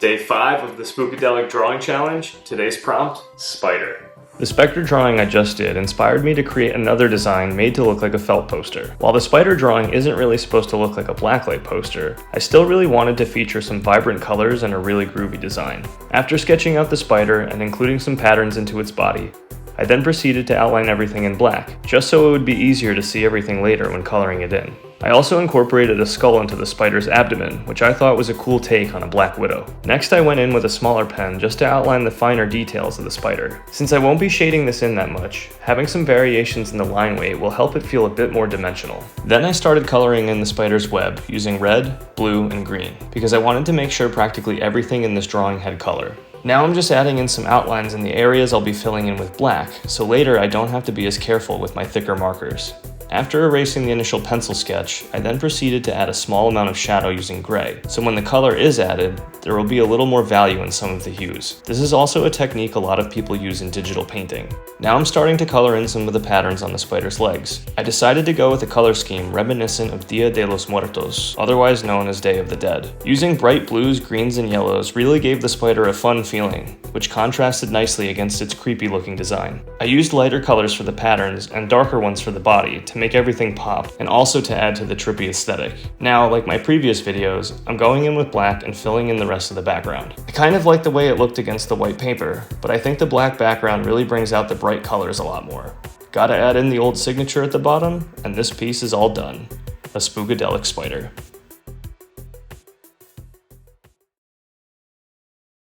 Day 5 of the Spookydelic Drawing Challenge. Today's prompt, spider. The specter drawing I just did inspired me to create another design made to look like a felt poster. While the spider drawing isn't really supposed to look like a blacklight poster, I still really wanted to feature some vibrant colors and a really groovy design. After sketching out the spider and including some patterns into its body, I then proceeded to outline everything in black, just so it would be easier to see everything later when coloring it in. I also incorporated a skull into the spider's abdomen, which I thought was a cool take on a black widow. Next I went in with a smaller pen just to outline the finer details of the spider. Since I won't be shading this in that much, having some variations in the line weight will help it feel a bit more dimensional. Then I started coloring in the spider's web using red, blue, and green, because I wanted to make sure practically everything in this drawing had color. Now I'm just adding in some outlines in the areas I'll be filling in with black, so later I don't have to be as careful with my thicker markers. After erasing the initial pencil sketch, I then proceeded to add a small amount of shadow using gray, so when the color is added, there will be a little more value in some of the hues. This is also a technique a lot of people use in digital painting. Now I'm starting to color in some of the patterns on the spider's legs. I decided to go with a color scheme reminiscent of Dia de los Muertos, otherwise known as Day of the Dead. Using bright blues, greens, and yellows really gave the spider a fun feeling, which contrasted nicely against its creepy looking design. I used lighter colors for the patterns and darker ones for the body to make everything pop, and also to add to the trippy aesthetic. Now, like my previous videos, I'm going in with black and filling in the rest of the background. I kind of like the way it looked against the white paper, but I think the black background really brings out the bright colors a lot more. Gotta add in the old signature at the bottom, and this piece is all done. A Spookydelic spider.